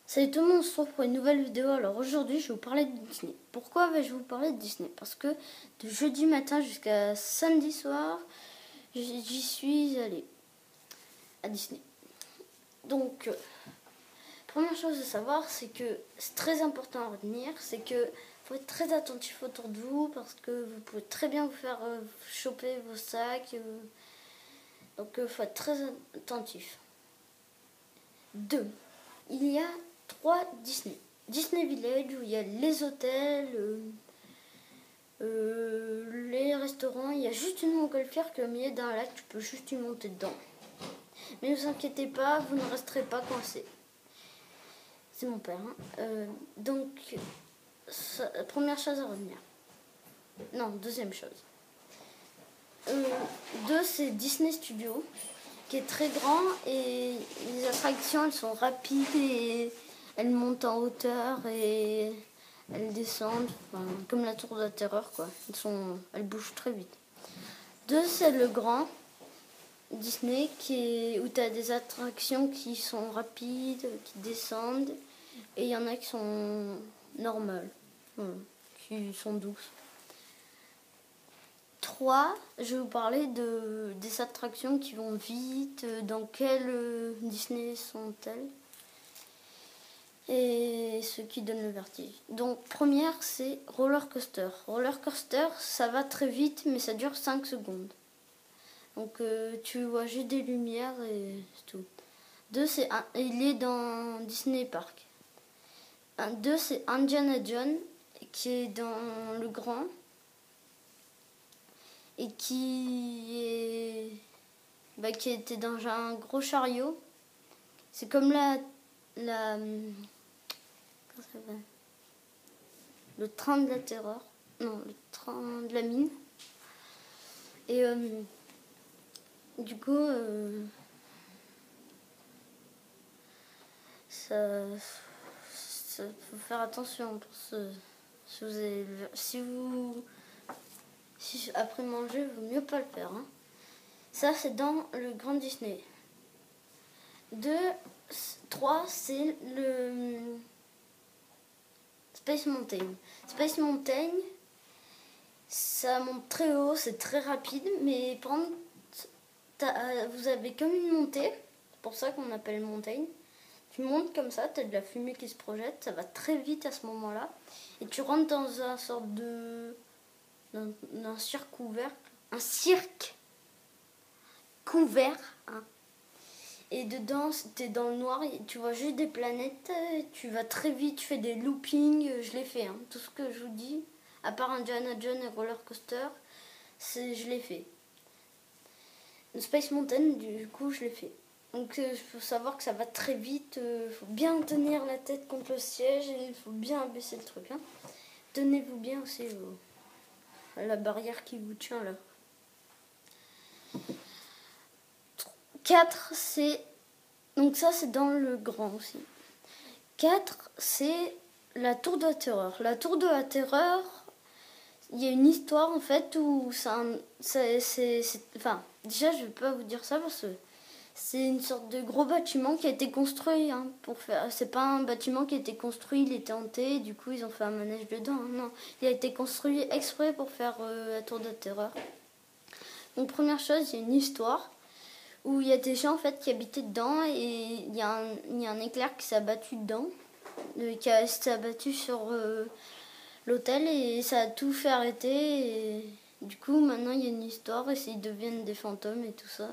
Salut tout le monde, on se retrouve pour une nouvelle vidéo. Alors aujourd'hui je vais vous parler de Disney. Pourquoi vais-je vous parler de Disney? Parce que de jeudi matin jusqu'à samedi soir, j'y suis allée à Disney. Donc, première chose à savoir, c'est que c'est très important à retenir, c'est que faut être très attentif autour de vous parce que vous pouvez très bien vous faire choper vos sacs. Donc faut être très attentif. 2. Il y a 3 Disney. Disney Village où il y a les hôtels, les restaurants. Il y a juste une montgolfière qui est au milieu d'un lac, tu peux juste y monter dedans. Mais ne vous inquiétez pas, vous ne resterez pas coincé. C'est mon père. Donc, première chose à retenir. Non, deuxième chose. 2, c'est Disney Studio, qui est très grand et les attractions elles sont rapides et elles montent en hauteur et elles descendent, comme la tour de la terreur quoi. Elles bougent très vite. 2, c'est le grand Disney où tu as des attractions qui sont rapides, qui descendent et il y en a qui sont normales, qui sont douces. 3, je vais vous parler des attractions qui vont vite, dans quel Disney sont-elles et ce qui donne le vertige. Donc première c'est roller coaster. Roller coaster ça va très vite mais ça dure 5 secondes. Donc tu vois juste des lumières et c'est tout. 2, il est dans Disney Park. 2, c'est Indiana Jones qui est dans le grand. Et qui était dans un gros chariot. C'est comme comment ça s'appelle ? Le train de la terreur. Non, le train de la mine. Et du coup, ça faut faire attention pour si après manger, il vaut mieux pas le faire. Ça, c'est dans le Grand Disney. 2, 3, c'est le Space Mountain. Space Mountain, ça monte très haut, c'est très rapide, mais par contre, vous avez comme une montée, c'est pour ça qu'on appelle montagne. Tu montes comme ça, tu as de la fumée qui se projette, ça va très vite à ce moment-là, et tu rentres dans un sorte d'un cirque ouvert, un cirque couvert, et dedans t'es dans le noir et tu vois juste des planètes, tu vas très vite, tu fais des loopings, je l'ai fait, tout ce que je vous dis, à part Indiana Jones et Roller Coaster, je l'ai fait. Le Space Mountain, du coup, je l'ai fait. Donc il faut savoir que ça va très vite, il faut bien tenir la tête contre le siège et il faut bien abaisser le truc. Tenez-vous bien aussi la barrière qui vous tient là. 4, c'est... Donc ça, c'est dans le grand aussi. 4, c'est la tour de la terreur. La tour de la terreur, il y a une histoire en fait où enfin, déjà, je vais pas vous dire ça parce que c'est une sorte de gros bâtiment qui a été construit pour faire... C'est pas un bâtiment qui a été construit, il était hanté, du coup ils ont fait un manège dedans. Non, il a été construit exprès pour faire la tour de la terreur. Donc première chose, il y a une histoire où il y a des gens en fait qui habitaient dedans et il y a un éclair qui s'est abattu dedans, qui s'est abattu sur l'hôtel et ça a tout fait arrêter. Et du coup maintenant il y a une histoire et ils deviennent des fantômes et tout ça.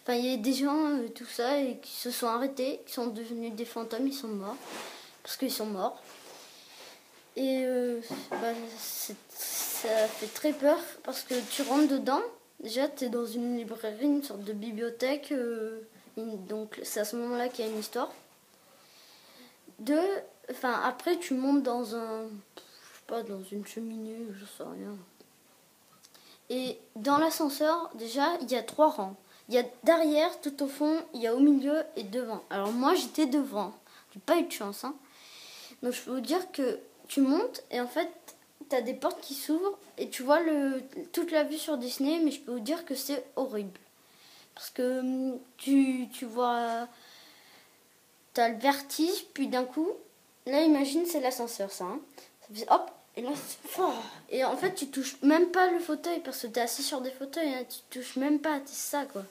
Enfin il y a des gens tout ça et qui se sont arrêtés, qui sont devenus des fantômes, ils sont morts parce qu'ils sont morts. Et ça fait très peur parce que tu rentres dedans. Déjà, tu es dans une librairie, une sorte de bibliothèque. Donc, c'est à ce moment-là qu'il y a une histoire. 2, après, tu montes dans dans une cheminée, je sais rien. Et dans l'ascenseur, déjà, il y a 3 rangs. Il y a derrière, tout au fond, il y a au milieu et devant. Alors, moi, j'étais devant. J'ai pas eu de chance. Donc, je peux vous dire que tu montes et en fait, t'as des portes qui s'ouvrent et tu vois toute la vue sur Disney, mais je peux vous dire que c'est horrible. Parce que tu vois... t'as le vertige, puis d'un coup, là imagine c'est l'ascenseur ça. Hein. Ça fait hop, et là c'est fort. Et en fait tu touches même pas le fauteuil parce que t'es assis sur des fauteuils, hein, tu touches même pas, c'est ça quoi.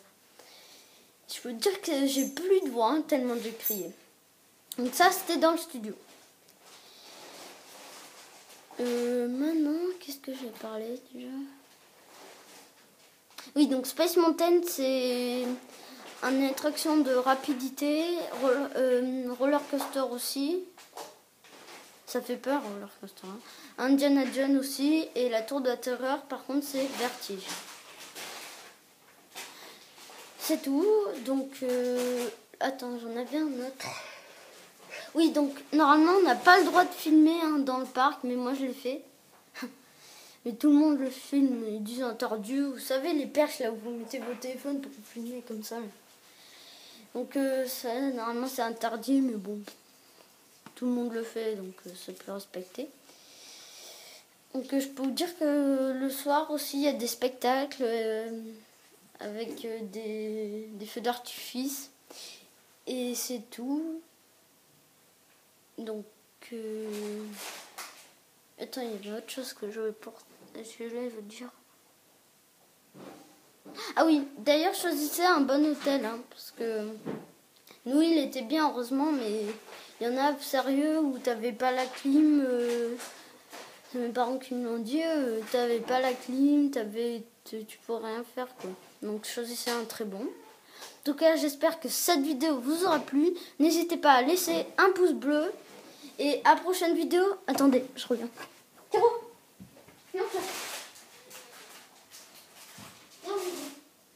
Je peux te dire que j'ai plus de voix hein, tellement j'ai crié. Donc ça c'était dans le studio. Maintenant, qu'est-ce que j'ai parlé déjà? Oui, donc Space Mountain, c'est une attraction de rapidité, roller coaster aussi. Ça fait peur, roller coaster. Hein. Indiana Jones aussi, et la tour de la terreur, par contre, c'est vertige. C'est tout. Donc, attends, j'en avais un autre. Oui, donc normalement, on n'a pas le droit de filmer hein, dans le parc, mais moi je l'ai fait. Mais tout le monde le filme, ils disent un tordu. Vous savez, les perches là où vous mettez vos téléphones pour vous filmer comme ça. Donc, ça, normalement, c'est interdit, mais bon, tout le monde le fait, donc c'est plus respecté. Donc, je peux vous dire que le soir aussi, il y a des spectacles avec des feux d'artifice. Et c'est tout. Donc, attends, il y avait autre chose que je vais vous dire. Ah oui, d'ailleurs, choisissez un bon hôtel, hein, parce que nous, il était bien, heureusement, mais il y en a, sérieux, où t'avais pas la clim. C'est mes parents qui me l'ont dit, t'avais pas la clim, tu pourrais rien faire, quoi. Donc, choisissez un très bon. En tout cas, j'espère que cette vidéo vous aura plu. N'hésitez pas à laisser un pouce bleu. Et à la prochaine vidéo. Attendez, je reviens. Caro, viens faire.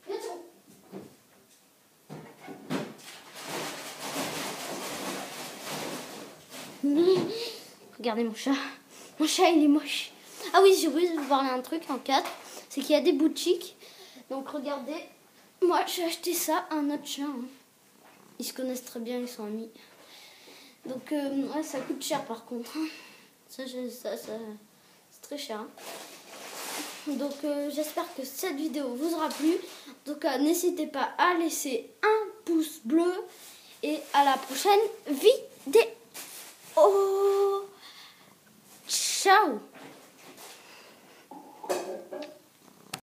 Viens, Caro. Regardez mon chat. Mon chat, il est moche. Ah oui, j'ai oublié de vous parler un truc en 4. C'est qu'il y a des boutiques. Donc regardez. Moi, j'ai acheté ça à un autre chien. Hein. Ils se connaissent très bien, ils sont amis. Donc, ouais, ça coûte cher par contre. Hein. Ça c'est très cher. Hein. Donc, j'espère que cette vidéo vous aura plu. En tout cas, n'hésitez pas à laisser un pouce bleu. Et à la prochaine vidéo. Ciao!